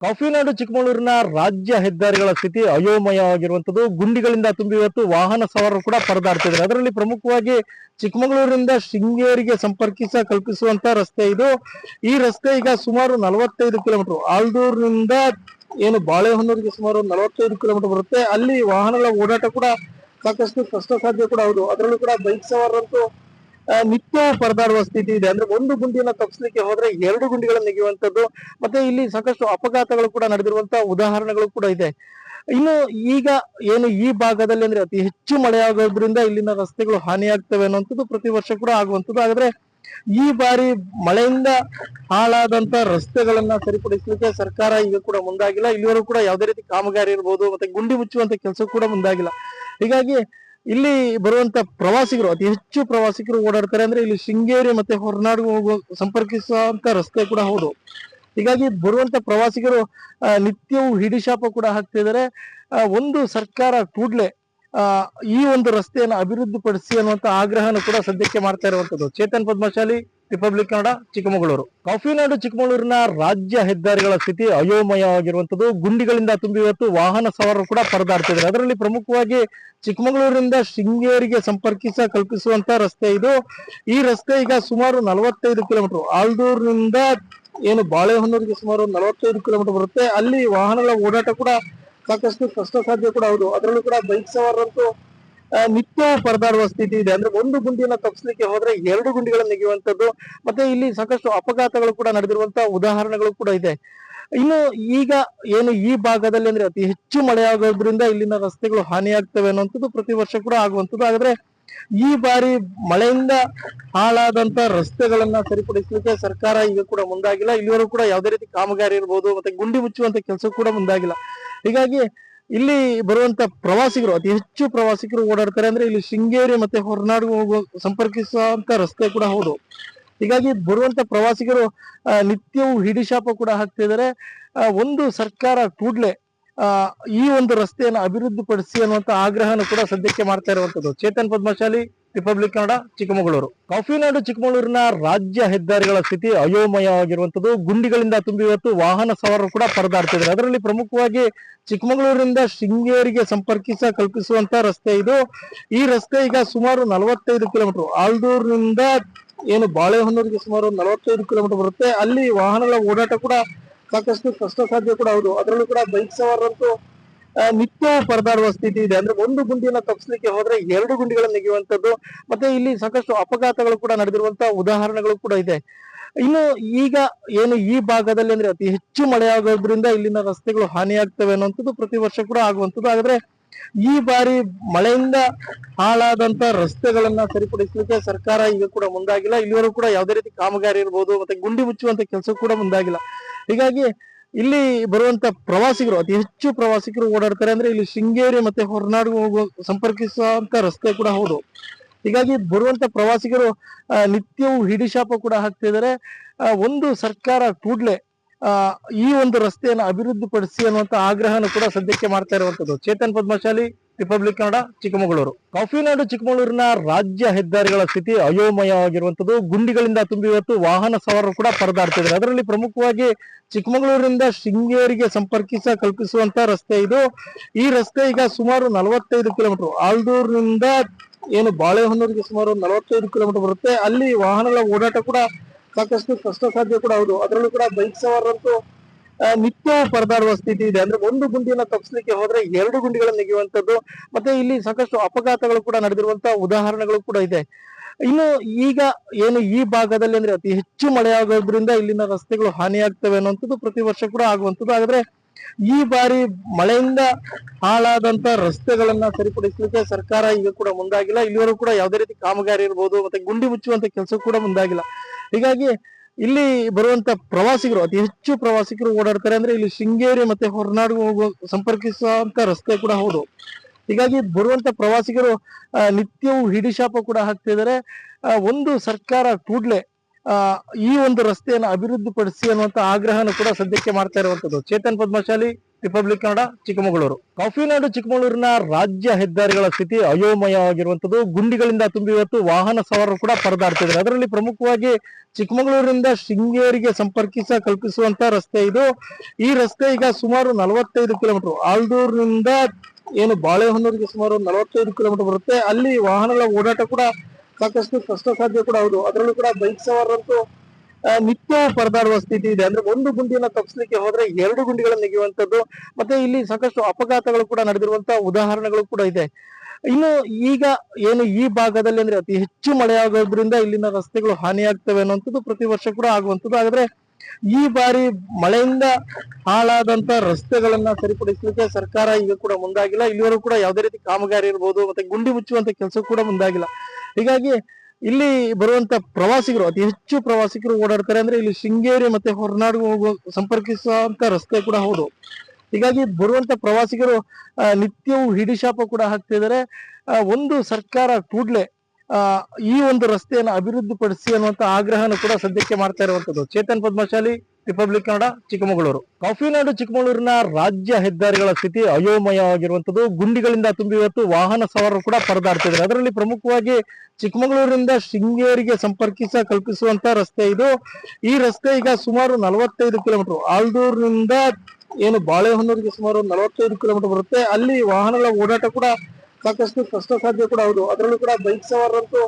ಕಾಫಿನಾಡು ಚಿಕ್ಕಮಗಳೂರಿನ ರಾಜ್ಯ ಹೆದ್ದಾರಿಗಳ ಸ್ಥಿತಿ ಅಯೋಮಯವಾಗಿರುವಂತದ್ದು. ಗುಂಡಿಗಳಿಂದ ತುಂಬಿ ಇವತ್ತು ವಾಹನ ಸವಾರರು ಕೂಡ ಪರದಾಡ್ತಿದ್ದಾರೆ. ಅದರಲ್ಲಿ ಪ್ರಮುಖವಾಗಿ ಚಿಕ್ಕಮಗಳೂರಿನಿಂದ ಶೃಂಗೇರಿಗೆ ಕಲ್ಪಿಸುವಂತ ರಸ್ತೆ ಇದು. ಈ ರಸ್ತೆ ಈಗ ಸುಮಾರು 45 ಕಿಲೋಮೀಟರ್, ಆಲ್ದೂರಿನಿಂದ ಏನು ಬಾಳೆಹೊನ್ನೂರಿಗೆ ಸುಮಾರು 45 ಕಿಲೋಮೀಟರ್ ಬರುತ್ತೆ. ಅಲ್ಲಿ ವಾಹನಗಳ ಓಡಾಟ ಕೂಡ ಸಾಕಷ್ಟು ಕಷ್ಟ ಸಾಧ್ಯ ಕೂಡ ಹೌದು. ಅದರಲ್ಲೂ ಕೂಡ ಬೈಕ್ ಸವಾರರಂತೂ ನಿತ್ಯ ಪರದಾಡುವ ಸ್ಥಿತಿ ಇದೆ. ಅಂದ್ರೆ ಒಂದು ಗುಂಡಿಯನ್ನ ತಪ್ಪಿಸ್ಲಿಕ್ಕೆ ಹೋದ್ರೆ 2 ಗುಂಡಿಗಳನ್ನು ನೆಗೆಯುವಂತದ್ದು. ಮತ್ತೆ ಇಲ್ಲಿ ಸಾಕಷ್ಟು ಅಪಘಾತಗಳು ಕೂಡ ನಡೆದಿರುವಂತಹ ಉದಾಹರಣೆಗಳು ಕೂಡ ಇದೆ. ಇನ್ನು ಈಗ ಏನು ಈ ಭಾಗದಲ್ಲಿ ಅಂದ್ರೆ ಅತಿ ಹೆಚ್ಚು ಮಳೆ ಆಗೋದ್ರಿಂದ ಇಲ್ಲಿನ ರಸ್ತೆಗಳು ಹಾನಿಯಾಗ್ತವೆ ಅನ್ನುವಂಥದ್ದು ಪ್ರತಿ ವರ್ಷ ಕೂಡ ಆಗುವಂಥದ್ದು. ಹಾಗಾದ್ರೆ ಈ ಬಾರಿ ಮಳೆಯಿಂದ ಹಾಳಾದಂತ ರಸ್ತೆಗಳನ್ನ ಸರಿಪಡಿಸಲಿಕ್ಕೆ ಸರ್ಕಾರ ಈಗ ಕೂಡ ಮುಂದಾಗಿಲ್ಲ. ಇಲ್ಲಿವರೆಗೂ ಕೂಡ ಯಾವುದೇ ರೀತಿ ಕಾಮಗಾರಿ ಇರ್ಬೋದು, ಮತ್ತೆ ಗುಂಡಿ ಮುಚ್ಚುವಂತ ಕೆಲಸ ಕೂಡ ಮುಂದಾಗಿಲ್ಲ. ಹೀಗಾಗಿ ಇಲ್ಲಿ ಬರುವಂತ ಪ್ರವಾಸಿಗರು, ಅತಿ ಹೆಚ್ಚು ಪ್ರವಾಸಿಗರು ಓಡಾಡ್ತಾರೆ. ಅಂದ್ರೆ ಇಲ್ಲಿ ಶೃಂಗೇರಿ ಮತ್ತೆ ಹೊರನಾಡು ಸಂಪರ್ಕಿಸುವಂತ ರಸ್ತೆ ಕೂಡ ಹೌದು. ಹೀಗಾಗಿ ಬರುವಂತ ಪ್ರವಾಸಿಗರು ನಿತ್ಯವೂ ಹಿಡಿಶಾಪ ಕೂಡ ಹಾಕ್ತಿದ್ದಾರೆ. ಒಂದು ಸರ್ಕಾರ ಕೂಡ್ಲೆ ಈ ಒಂದು ರಸ್ತೆಯನ್ನು ಅಭಿವೃದ್ಧಿಪಡಿಸಿ ಅನ್ನುವಂತ ಆಗ್ರಹನ ಕೂಡ ಸದ್ಯಕ್ಕೆ ಮಾಡ್ತಾ ಇರುವಂತದ್ದು. ಚೇತನ್ ಪದ್ಮಶಾಲಿ, ರಿಪಬ್ಲಿಕ್ ಕನ್ನಡ, ಚಿಕ್ಕಮಗಳೂರು. ಕಾಫಿನಾಡು ಚಿಕ್ಕಮಗಳೂರಿನ ರಾಜ್ಯ ಹೆದ್ದಾರಿಗಳ ಸ್ಥಿತಿ ಅಯೋಮಯವಾಗಿರುವಂತದ್ದು. ಗುಂಡಿಗಳಿಂದ ತುಂಬಿ ಇವತ್ತು ವಾಹನ ಸವಾರರು ಕೂಡ ಪರದಾಡ್ತಿದ್ದಾರೆ. ಅದರಲ್ಲಿ ಪ್ರಮುಖವಾಗಿ ಚಿಕ್ಕಮಗಳೂರಿನಿಂದ ಶೃಂಗೇರಿಗೆ ಕಲ್ಪಿಸುವಂತ ರಸ್ತೆ ಇದು. ಈ ರಸ್ತೆ ಈಗ ಸುಮಾರು 45 ಕಿಲೋಮೀಟರ್, ಆಲ್ದೂರಿನಿಂದ ಏನು ಬಾಳೆಹೊನ್ನೂರಿಗೆ ಸುಮಾರು 45 ಕಿಲೋಮೀಟರ್ ಬರುತ್ತೆ. ಅಲ್ಲಿ ವಾಹನಗಳ ಓಡಾಟ ಕೂಡ ಸಾಕಷ್ಟು ಕಷ್ಟ ಸಾಧ್ಯ ಕೂಡ ಹೌದು. ಅದರಲ್ಲೂ ಕೂಡ ಬೈಕ್ ಸವಾರರಂತೂ ನಿತ್ಯ ಪರದಾಡುವ ಸ್ಥಿತಿ ಇದೆ. ಅಂದ್ರೆ ಒಂದು ಗುಂಡಿಯನ್ನ ತಪ್ಪಿಸ್ಲಿಕ್ಕೆ ಹೋದ್ರೆ 2 ಗುಂಡಿಗಳನ್ನು ನೆಗೆಯುವಂತದ್ದು. ಮತ್ತೆ ಇಲ್ಲಿ ಸಾಕಷ್ಟು ಅಪಘಾತಗಳು ಕೂಡ ನಡೆದಿರುವಂತಹ ಉದಾಹರಣೆಗಳು ಕೂಡ ಇದೆ. ಇನ್ನು ಈಗ ಏನು ಈ ಭಾಗದಲ್ಲಿ ಅಂದ್ರೆ ಅತಿ ಹೆಚ್ಚು ಮಳೆ ಆಗೋದ್ರಿಂದ ಇಲ್ಲಿನ ರಸ್ತೆಗಳು ಹಾನಿಯಾಗ್ತವೆ ಅನ್ನುವಂಥದ್ದು ಪ್ರತಿ ವರ್ಷ ಕೂಡ ಆಗುವಂಥದ್ದು. ಹಾಗಾದ್ರೆ ಈ ಬಾರಿ ಮಳೆಯಿಂದ ಹಾಳಾದಂತ ರಸ್ತೆಗಳನ್ನ ಸರಿಪಡಿಸಲಿಕ್ಕೆ ಸರ್ಕಾರ ಈಗ ಕೂಡ ಮುಂದಾಗಿಲ್ಲ. ಇಲ್ಲಿವರೆಗೂ ಕೂಡ ಯಾವುದೇ ರೀತಿ ಕಾಮಗಾರಿ ಇರ್ಬೋದು, ಮತ್ತೆ ಗುಂಡಿ ಮುಚ್ಚುವಂತ ಕೆಲಸ ಕೂಡ ಮುಂದಾಗಿಲ್ಲ. ಹೀಗಾಗಿ ಇಲ್ಲಿ ಬರುವಂತ ಪ್ರವಾಸಿಗರು, ಅತಿ ಹೆಚ್ಚು ಪ್ರವಾಸಿಗರು ಓಡಾಡ್ತಾರೆ. ಅಂದ್ರೆ ಇಲ್ಲಿ ಶೃಂಗೇರಿ ಮತ್ತೆ ಹೊರನಾಡು ಸಂಪರ್ಕಿಸುವಂತ ರಸ್ತೆ ಕೂಡ ಹೌದು. ಹೀಗಾಗಿ ಬರುವಂತ ಪ್ರವಾಸಿಗರು ನಿತ್ಯವೂ ಹಿಡಿಶಾಪ ಕೂಡ ಹಾಕ್ತಿದ್ದಾರೆ. ಒಂದು ಸರ್ಕಾರ ಕೂಡ್ಲೆ ಈ ಒಂದು ರಸ್ತೆಯನ್ನು ಅಭಿವೃದ್ಧಿಪಡಿಸಿ ಅನ್ನುವಂತ ಆಗ್ರಹನ ಕೂಡ ಸದ್ಯಕ್ಕೆ ಮಾಡ್ತಾ ಇರುವಂತದ್ದು. ಚೇತನ್ ಪದ್ಮಶಾಲಿ, ರಿಪಬ್ಲಿಕ್ ಕನ್ನಡ, ಚಿಕ್ಕಮಗಳೂರು. ಕಾಫಿನಾಡು ಚಿಕ್ಕಮಗಳೂರಿನ ರಾಜ್ಯ ಹೆದ್ದಾರಿಗಳ ಸ್ಥಿತಿ ಅಯೋಮಯವಾಗಿರುವಂತದ್ದು. ಗುಂಡಿಗಳಿಂದ ತುಂಬಿ ಇವತ್ತು ವಾಹನ ಸವಾರರು ಕೂಡ ಪರದಾಡ್ತಿದ್ದಾರೆ. ಅದರಲ್ಲಿ ಪ್ರಮುಖವಾಗಿ ಚಿಕ್ಕಮಗಳೂರಿನಿಂದ ಶೃಂಗೇರಿಗೆ ಕಲ್ಪಿಸುವಂತ ರಸ್ತೆ ಇದು. ಈ ರಸ್ತೆ ಈಗ ಸುಮಾರು 45 ಕಿಲೋಮೀಟರ್, ಆಲ್ದೂರಿನಿಂದ ಏನು ಬಾಳೆಹೊನ್ನೂರಿಗೆ ಸುಮಾರು 45 ಕಿಲೋಮೀಟರ್ ಬರುತ್ತೆ. ಅಲ್ಲಿ ವಾಹನಗಳ ಓಡಾಟ ಕೂಡ ಸಾಕಷ್ಟು ಕಷ್ಟ ಸಾಧ್ಯ ಕೂಡ ಹೌದು. ಅದರಲ್ಲೂ ಕೂಡ ಬೈಕ್ ಸವಾರರಂತೂ ನಿತ್ಯ ಪರದಾಡುವ ಸ್ಥಿತಿ ಇದೆ. ಅಂದ್ರೆ ಒಂದು ಗುಂಡಿಯನ್ನ ತಪ್ಪಿಸ್ಲಿಕ್ಕೆ ಹೋದ್ರೆ 2 ಗುಂಡಿಗಳನ್ನು ನೆಗೆಯುವಂತದ್ದು. ಮತ್ತೆ ಇಲ್ಲಿ ಸಾಕಷ್ಟು ಅಪಘಾತಗಳು ಕೂಡ ನಡೆದಿರುವಂತಹ ಉದಾಹರಣೆಗಳು ಕೂಡ ಇದೆ. ಇನ್ನು ಈಗ ಏನು ಈ ಭಾಗದಲ್ಲಿ ಅಂದ್ರೆ ಅತಿ ಹೆಚ್ಚು ಮಳೆ ಆಗೋದ್ರಿಂದ ಇಲ್ಲಿನ ರಸ್ತೆಗಳು ಹಾನಿಯಾಗ್ತವೆ ಅನ್ನುವಂಥದ್ದು ಪ್ರತಿ ವರ್ಷ ಕೂಡ ಆಗುವಂಥದ್ದು. ಹಾಗಾದ್ರೆ ಈ ಬಾರಿ ಮಳೆಯಿಂದ ಹಾಳಾದಂತ ರಸ್ತೆಗಳನ್ನ ಸರಿಪಡಿಸಲಿಕ್ಕೆ ಸರ್ಕಾರ ಈಗ ಕೂಡ ಮುಂದಾಗಿಲ್ಲ. ಇಲ್ಲಿವರೆಗೂ ಕೂಡ ಯಾವುದೇ ರೀತಿ ಕಾಮಗಾರಿ ಇರ್ಬೋದು, ಮತ್ತೆ ಗುಂಡಿ ಮುಚ್ಚುವಂತ ಕೆಲಸ ಕೂಡ ಮುಂದಾಗಿಲ್ಲ. ಹೀಗಾಗಿ ಇಲ್ಲಿ ಬರುವಂತ ಪ್ರವಾಸಿಗರು, ಅತಿ ಹೆಚ್ಚು ಪ್ರವಾಸಿಗರು ಓಡಾಡ್ತಾರೆ. ಅಂದ್ರೆ ಇಲ್ಲಿ ಶೃಂಗೇರಿ ಮತ್ತೆ ಹೊರನಾಡು ಸಂಪರ್ಕಿಸುವಂತ ರಸ್ತೆ ಕೂಡ ಹೌದು. ಹೀಗಾಗಿ ಬರುವಂತ ಪ್ರವಾಸಿಗರು ನಿತ್ಯವೂ ಹಿಡಿಶಾಪ ಕೂಡ ಹಾಕ್ತಿದ್ದಾರೆ. ಒಂದು ಸರ್ಕಾರ ಕೂಡ್ಲೆ ಈ ಒಂದು ರಸ್ತೆಯನ್ನು ಅಭಿವೃದ್ಧಿಪಡಿಸಿ ಅನ್ನುವಂತ ಆಗ್ರಹನ ಕೂಡ ಸದ್ಯಕ್ಕೆ ಮಾಡ್ತಾ ಇರುವಂತದ್ದು. ಚೇತನ್ ಪದ್ಮಶಾಲಿ, ರಿಪಬ್ಲಿಕ್ ಕನ್ನಡ, ಚಿಕ್ಕಮಗಳೂರು. ಕಾಫಿನಾಡು ಚಿಕ್ಕಮಗಳೂರಿನ ರಾಜ್ಯ ಹೆದ್ದಾರಿಗಳ ಸ್ಥಿತಿ ಅಯೋಮಯವಾಗಿರುವಂತದ್ದು. ಗುಂಡಿಗಳಿಂದ ತುಂಬಿ ಇವತ್ತು ವಾಹನ ಸವಾರರು ಕೂಡ ಪರದಾಡ್ತಿದ್ದಾರೆ. ಅದರಲ್ಲಿ ಪ್ರಮುಖವಾಗಿ ಚಿಕ್ಕಮಗಳೂರಿನಿಂದ ಶೃಂಗೇರಿಗೆ ಕಲ್ಪಿಸುವಂತ ರಸ್ತೆ ಇದು. ಈ ರಸ್ತೆ ಈಗ ಸುಮಾರು 45 ಕಿಲೋಮೀಟರ್, ಆಲ್ದೂರಿನಿಂದ ಏನು ಬಾಳೆಹೊನ್ನೂರಿಗೆ ಸುಮಾರು 45 ಕಿಲೋಮೀಟರ್ ಬರುತ್ತೆ. ಅಲ್ಲಿ ವಾಹನಗಳ ಓಡಾಟ ಕೂಡ ಸಾಕಷ್ಟು ಕಷ್ಟ ಸಾಧ್ಯ ಕೂಡ ಹೌದು. ಅದರಲ್ಲೂ ಕೂಡ ಬೈಕ್ ಸವಾರರಂತೂ ನಿತ್ಯ ಪರದಾಡುವ ಸ್ಥಿತಿ ಇದೆ. ಅಂದ್ರೆ ಒಂದು ಗುಂಡಿಯನ್ನ ತಪ್ಪಿಸ್ಲಿಕ್ಕೆ ಹೋದ್ರೆ 2 ಗುಂಡಿಗಳನ್ನು ನೆಗೆಯುವಂತದ್ದು. ಮತ್ತೆ ಇಲ್ಲಿ ಸಾಕಷ್ಟು ಅಪಘಾತಗಳು ಕೂಡ ನಡೆದಿರುವಂತಹ ಉದಾಹರಣೆಗಳು ಕೂಡ ಇದೆ. ಇನ್ನು ಈಗ ಏನು ಈ ಭಾಗದಲ್ಲಿ ಅಂದ್ರೆ ಅತಿ ಹೆಚ್ಚು ಮಳೆ ಆಗೋದ್ರಿಂದ ಇಲ್ಲಿನ ರಸ್ತೆಗಳು ಹಾನಿಯಾಗ್ತವೆ ಅನ್ನುವಂಥದ್ದು ಪ್ರತಿ ವರ್ಷ ಕೂಡ ಆಗುವಂಥದ್ದು. ಹಾಗಾದ್ರೆ ಈ ಬಾರಿ ಮಳೆಯಿಂದ ಹಾಳಾದಂತ ರಸ್ತೆಗಳನ್ನ ಸರಿಪಡಿಸಲಿಕ್ಕೆ ಸರ್ಕಾರ ಈಗ ಕೂಡ ಮುಂದಾಗಿಲ್ಲ. ಇಲ್ಲಿವರೆಗೂ ಕೂಡ ಯಾವುದೇ ರೀತಿ ಕಾಮಗಾರಿ ಇರ್ಬೋದು, ಮತ್ತೆ ಗುಂಡಿ ಮುಚ್ಚುವಂತ ಕೆಲಸ ಕೂಡ ಮುಂದಾಗಿಲ್ಲ. ಹೀಗಾಗಿ ಇಲ್ಲಿ ಬರುವಂತ ಪ್ರವಾಸಿಗರು, ಅತಿ ಹೆಚ್ಚು ಪ್ರವಾಸಿಗರು ಓಡಾಡ್ತಾರೆ. ಅಂದ್ರೆ ಇಲ್ಲಿ ಶೃಂಗೇರಿ ಮತ್ತೆ ಹೊರನಾಡು ಸಂಪರ್ಕಿಸುವಂತ ರಸ್ತೆ ಕೂಡ ಹೌದು. ಹೀಗಾಗಿ ಬರುವಂತ ಪ್ರವಾಸಿಗರು ನಿತ್ಯವೂ ಹಿಡಿಶಾಪ ಕೂಡ ಹಾಕ್ತಿದ್ದಾರೆ. ಒಂದು ಸರ್ಕಾರ ಕೂಡ್ಲೆ ಈ ಒಂದು ರಸ್ತೆಯನ್ನು ಅಭಿವೃದ್ಧಿಪಡಿಸಿ ಅನ್ನುವಂತ ಆಗ್ರಹನ ಕೂಡ ಸದ್ಯಕ್ಕೆ ಮಾಡ್ತಾ ಇರುವಂತದ್ದು. ಚೇತನ್ ಪದ್ಮಶಾಲಿ, ರಿಪಬ್ಲಿಕ್ ಕನ್ನಡ, ಚಿಕ್ಕಮಗಳೂರು. ಕಾಫಿನಾಡು ಚಿಕ್ಕಮಗಳೂರಿನ ರಾಜ್ಯ ಹೆದ್ದಾರಿಗಳ ಸ್ಥಿತಿ ಅಯೋಮಯವಾಗಿರುವಂತದ್ದು. ಗುಂಡಿಗಳಿಂದ ತುಂಬಿ ಇವತ್ತು ವಾಹನ ಸವಾರರು ಕೂಡ ಪರದಾಡ್ತಿದ್ದಾರೆ. ಅದರಲ್ಲಿ ಪ್ರಮುಖವಾಗಿ ಚಿಕ್ಕಮಗಳೂರಿನಿಂದ ಶೃಂಗೇರಿಗೆ ಕಲ್ಪಿಸುವಂತ ರಸ್ತೆ ಇದು. ಈ ರಸ್ತೆ ಈಗ ಸುಮಾರು 45 ಕಿಲೋಮೀಟರ್, ಆಲ್ದೂರಿನಿಂದ ಏನು ಬಾಳೆಹೊನ್ನೂರಿಗೆ ಸುಮಾರು 45 ಕಿಲೋಮೀಟರ್ ಬರುತ್ತೆ. ಅಲ್ಲಿ ವಾಹನಗಳ ಓಡಾಟ ಕೂಡ ಸಾಕಷ್ಟು ಕಷ್ಟ ಸಾಧ್ಯ ಕೂಡ ಹೌದು. ಅದರಲ್ಲೂ ಕೂಡ ಬೈಕ್ ಸವಾರರಂತೂ ನಿತ್ಯವೂ ಪರದಾಡುವ ಸ್ಥಿತಿ ಇದೆ. ಅಂದ್ರೆ ಒಂದು ಗುಂಡಿಯನ್ನ ತಪ್ಪಿಸ್ಲಿಕ್ಕೆ ಹೋದ್ರೆ 2 ಗುಂಡಿಗಳನ್ನು ನೆಗೆಯುವಂತದ್ದು. ಮತ್ತೆ ಇಲ್ಲಿ ಸಾಕಷ್ಟು ಅಪಘಾತಗಳು ಕೂಡ ನಡೆದಿರುವಂತಹ ಉದಾಹರಣೆಗಳು ಕೂಡ ಇದೆ. ಇನ್ನು ಈಗ ಏನು ಈ ಭಾಗದಲ್ಲಿ ಅಂದ್ರೆ ಅತಿ ಹೆಚ್ಚು ಮಳೆ ಆಗೋದ್ರಿಂದ ಇಲ್ಲಿನ ರಸ್ತೆಗಳು ಹಾನಿಯಾಗ್ತವೆ ಅನ್ನುವಂಥದ್ದು ಪ್ರತಿ ವರ್ಷ ಕೂಡ ಆಗುವಂಥದ್ದು. ಹಾಗಾದ್ರೆ ಈ ಬಾರಿ ಮಳೆಯಿಂದ ಹಾಳಾದಂತ ರಸ್ತೆಗಳನ್ನ ಸರಿಪಡಿಸಲಿಕ್ಕೆ ಸರ್ಕಾರ ಈಗ ಕೂಡ ಮುಂದಾಗಿಲ್ಲ. ಇಲ್ಲಿವರೆಗೂ ಕೂಡ ಯಾವುದೇ ರೀತಿ ಕಾಮಗಾರಿ ಇರ್ಬೋದು, ಮತ್ತೆ ಗುಂಡಿ ಮುಚ್ಚುವಂತ ಕೆಲಸ ಕೂಡ ಮುಂದಾಗಿಲ್ಲ. ಹೀಗಾಗಿ ಇಲ್ಲಿ ಬರುವಂತ ಪ್ರವಾಸಿಗರು, ಅತಿ ಹೆಚ್ಚು ಪ್ರವಾಸಿಗರು ಓಡಾಡ್ತಾರೆ. ಅಂದ್ರೆ ಇಲ್ಲಿ ಶೃಂಗೇರಿ ಮತ್ತೆ ಹೊರನಾಡು ಸಂಪರ್ಕಿಸುವಂತ ರಸ್ತೆ ಕೂಡ ಹೌದು. ಹೀಗಾಗಿ ಬರುವಂತ ಪ್ರವಾಸಿಗರು ನಿತ್ಯವೂ ಹಿಡಿಶಾಪ ಕೂಡ ಹಾಕ್ತಿದ್ದಾರೆ. ಒಂದು ಸರ್ಕಾರ ಕೂಡ್ಲೆ ಈ ಒಂದು ರಸ್ತೆಯನ್ನು ಅಭಿವೃದ್ಧಿಪಡಿಸಿ ಅನ್ನುವಂತ ಆಗ್ರಹನ ಕೂಡ ಸದ್ಯಕ್ಕೆ ಮಾಡ್ತಾ ಇರುವಂತದ್ದು. ಚೇತನ್ ಪದ್ಮಶಾಲಿ, ರಿಪಬ್ಲಿಕ್ ಕನ್ನಡ, ಚಿಕ್ಕಮಗಳೂರು. ಕಾಫಿನಾಡು ಚಿಕ್ಕಮಗಳೂರಿನ ರಾಜ್ಯ ಹೆದ್ದಾರಿಗಳ ಸ್ಥಿತಿ ಅಯೋಮಯವಾಗಿರುವಂತದ್ದು. ಗುಂಡಿಗಳಿಂದ ತುಂಬಿ ಇವತ್ತು ವಾಹನ ಸವಾರರು ಕೂಡ ಪರದಾಡ್ತಿದ್ದಾರೆ. ಅದರಲ್ಲಿ ಪ್ರಮುಖವಾಗಿ ಚಿಕ್ಕಮಗಳೂರಿನಿಂದ ಶೃಂಗೇರಿಗೆ ಕಲ್ಪಿಸುವಂತ ರಸ್ತೆ ಇದು. ಈ ರಸ್ತೆ ಈಗ ಸುಮಾರು 45 ಕಿಲೋಮೀಟರ್, ಆಲ್ದೂರಿನಿಂದ ಏನು ಬಾಳೆಹೊನ್ನೂರಿಗೆ ಸುಮಾರು 45 ಕಿಲೋಮೀಟರ್ ಬರುತ್ತೆ. ಅಲ್ಲಿ ವಾಹನಗಳ ಓಡಾಟ ಕೂಡ ಸಾಕಷ್ಟು ಕಷ್ಟ ಸಾಧ್ಯ ಕೂಡ ಹೌದು. ಅದರಲ್ಲೂ ಕೂಡ ಬೈಕ್ ಸವಾರರಂತೂ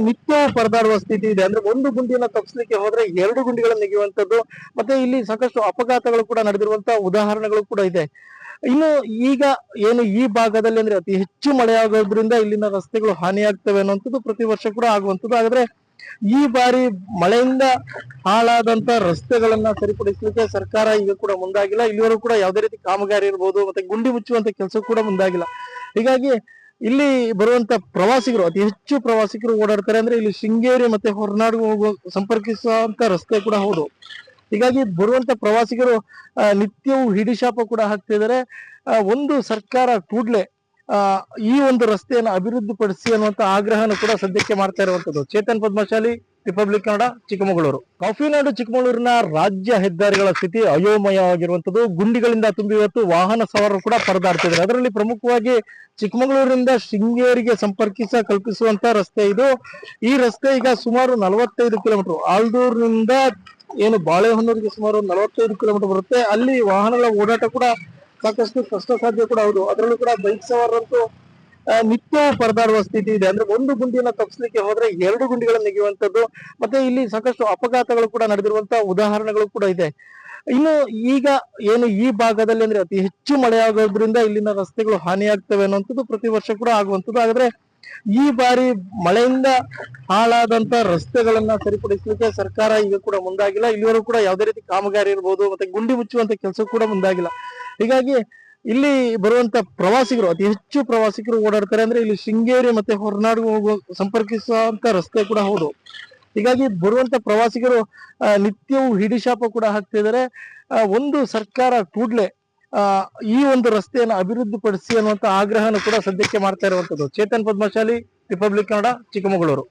ನಿತ್ಯವೂ ಪರದಾಡುವ ಸ್ಥಿತಿ ಇದೆ. ಅಂದ್ರೆ ಒಂದು ಗುಂಡಿಯನ್ನ ತಪ್ಪಿಸ್ಲಿಕ್ಕೆ ಹೋದ್ರೆ 2 ಗುಂಡಿಗಳನ್ನು ನೆಗೆಯುವಂತದ್ದು. ಮತ್ತೆ ಇಲ್ಲಿ ಸಾಕಷ್ಟು ಅಪಘಾತಗಳು ಕೂಡ ನಡೆದಿರುವಂತಹ ಉದಾಹರಣೆಗಳು ಕೂಡ ಇದೆ. ಇನ್ನು ಈಗ ಏನು ಈ ಭಾಗದಲ್ಲಿ ಅಂದ್ರೆ ಅತಿ ಹೆಚ್ಚು ಮಳೆ ಆಗೋದ್ರಿಂದ ಇಲ್ಲಿನ ರಸ್ತೆಗಳು ಹಾನಿಯಾಗ್ತವೆ ಅನ್ನುವಂಥದ್ದು ಪ್ರತಿ ವರ್ಷ ಕೂಡ ಆಗುವಂಥದ್ದು. ಹಾಗಾದ್ರೆ ಈ ಬಾರಿ ಮಳೆಯಿಂದ ಹಾಳಾದಂತ ರಸ್ತೆಗಳನ್ನ ಸರಿಪಡಿಸಲಿಕ್ಕೆ ಸರ್ಕಾರ ಈಗ ಕೂಡ ಮುಂದಾಗಿಲ್ಲ. ಇಲ್ಲಿವರೆಗೂ ಕೂಡ ಯಾವುದೇ ರೀತಿ ಕಾಮಗಾರಿ ಇರ್ಬೋದು, ಮತ್ತೆ ಗುಂಡಿ ಮುಚ್ಚುವಂತ ಕೆಲಸ ಕೂಡ ಮುಂದಾಗಿಲ್ಲ. ಹೀಗಾಗಿ ಇಲ್ಲಿ ಬರುವಂತ ಪ್ರವಾಸಿಗರು, ಅತಿ ಹೆಚ್ಚು ಪ್ರವಾಸಿಗರು ಓಡಾಡ್ತಾರೆ. ಅಂದ್ರೆ ಇಲ್ಲಿ ಶೃಂಗೇರಿ ಮತ್ತೆ ಹೊರನಾಡು ಸಂಪರ್ಕಿಸುವಂತ ರಸ್ತೆ ಕೂಡ ಹೌದು. ಹೀಗಾಗಿ ಬರುವಂತ ಪ್ರವಾಸಿಗರು ನಿತ್ಯವೂ ಹಿಡಿಶಾಪ ಕೂಡ ಹಾಕ್ತಿದ್ದಾರೆ. ಒಂದು ಸರ್ಕಾರ ಕೂಡ್ಲೆ ಈ ಒಂದು ರಸ್ತೆಯನ್ನು ಅಭಿವೃದ್ಧಿಪಡಿಸಿ ಅನ್ನುವಂತ ಆಗ್ರಹನ ಕೂಡ ಸದ್ಯಕ್ಕೆ ಮಾಡ್ತಾ ಇರುವಂತದ್ದು. ಚೇತನ್ ಪದ್ಮಶಾಲಿ, ರಿಪಬ್ಲಿಕ್ ಕನ್ನಡ, ಚಿಕ್ಕಮಗಳೂರು. ಕಾಫಿನಾಡು ಚಿಕ್ಕಮಗಳೂರಿನ ರಾಜ್ಯ ಹೆದ್ದಾರಿಗಳ ಸ್ಥಿತಿ ಅಯೋಮಯವಾಗಿರುವಂತದ್ದು. ಗುಂಡಿಗಳಿಂದ ತುಂಬಿ ಇವತ್ತು ವಾಹನ ಸವಾರರು ಕೂಡ ಪರದಾಡ್ತಿದ್ದಾರೆ. ಅದರಲ್ಲಿ ಪ್ರಮುಖವಾಗಿ ಚಿಕ್ಕಮಗಳೂರಿನಿಂದ ಶೃಂಗೇರಿಗೆ ಕಲ್ಪಿಸುವಂತ ರಸ್ತೆ ಇದು. ಈ ರಸ್ತೆ ಈಗ ಸುಮಾರು 45 ಕಿಲೋಮೀಟರ್, ಆಲ್ದೂರಿನಿಂದ ಏನು ಬಾಳೆಹೊನ್ನೂರಿಗೆ ಸುಮಾರು 45 ಕಿಲೋಮೀಟರ್ ಬರುತ್ತೆ. ಅಲ್ಲಿ ವಾಹನಗಳ ಓಡಾಟ ಕೂಡ ಸಾಕಷ್ಟು ಕಷ್ಟ ಸಾಧ್ಯ ಕೂಡ ಹೌದು. ಅದರಲ್ಲೂ ಕೂಡ ಬೈಕ್ ಸವಾರರಂತೂ ನಿತ್ಯವೂ ಪರದಾಡುವ ಸ್ಥಿತಿ ಇದೆ. ಅಂದ್ರೆ ಒಂದು ಗುಂಡಿಯನ್ನ ತಪ್ಪಿಸ್ಲಿಕ್ಕೆ ಹೋದ್ರೆ 2 ಗುಂಡಿಗಳನ್ನು ನೆಗೆಯುವಂತದ್ದು. ಮತ್ತೆ ಇಲ್ಲಿ ಸಾಕಷ್ಟು ಅಪಘಾತಗಳು ಕೂಡ ನಡೆದಿರುವಂತಹ ಉದಾಹರಣೆಗಳು ಕೂಡ ಇದೆ. ಇನ್ನು ಈಗ ಏನು ಈ ಭಾಗದಲ್ಲಿ ಅಂದ್ರೆ ಅತಿ ಹೆಚ್ಚು ಮಳೆ ಆಗೋದ್ರಿಂದ ಇಲ್ಲಿನ ರಸ್ತೆಗಳು ಹಾನಿಯಾಗ್ತವೆ ಅನ್ನುವಂಥದ್ದು ಪ್ರತಿ ವರ್ಷ ಕೂಡ ಆಗುವಂಥದ್ದು. ಹಾಗಾದ್ರೆ ಈ ಬಾರಿ ಮಳೆಯಿಂದ ಹಾಳಾದಂತ ರಸ್ತೆಗಳನ್ನ ಸರಿಪಡಿಸಲಿಕ್ಕೆ ಸರ್ಕಾರ ಈಗ ಕೂಡ ಮುಂದಾಗಿಲ್ಲ. ಇಲ್ಲಿವರೆಗೂ ಕೂಡ ಯಾವುದೇ ರೀತಿ ಕಾಮಗಾರಿ ಇರ್ಬೋದು, ಮತ್ತೆ ಗುಂಡಿ ಮುಚ್ಚುವಂತ ಕೆಲಸ ಕೂಡ ಮುಂದಾಗಿಲ್ಲ. ಹೀಗಾಗಿ ಇಲ್ಲಿ ಬರುವಂತ ಪ್ರವಾಸಿಗರು, ಅತಿ ಹೆಚ್ಚು ಪ್ರವಾಸಿಗರು ಓಡಾಡ್ತಾರೆ. ಅಂದ್ರೆ ಇಲ್ಲಿ ಶೃಂಗೇರಿ ಮತ್ತೆ ಹೊರನಾಡು ಸಂಪರ್ಕಿಸುವಂತ ರಸ್ತೆ ಕೂಡ ಹೌದು. ಹೀಗಾಗಿ ಬರುವಂತ ಪ್ರವಾಸಿಗರು ನಿತ್ಯವೂ ಹಿಡಿಶಾಪ ಕೂಡ ಹಾಕ್ತಿದ್ದಾರೆ. ಒಂದು ಸರ್ಕಾರ ಕೂಡ್ಲೆ ಈ ಒಂದು ರಸ್ತೆಯನ್ನು ಅಭಿವೃದ್ಧಿಪಡಿಸಿ ಅನ್ನುವಂತ ಆಗ್ರಹನ ಕೂಡ ಸದ್ಯಕ್ಕೆ ಮಾಡ್ತಾ ಇರುವಂತದ್ದು. ಚೇತನ್ ಪದ್ಮಶಾಲಿ, ರಿಪಬ್ಲಿಕ್ ಕನ್ನಡ, ಚಿಕ್ಕಮಗಳೂರು.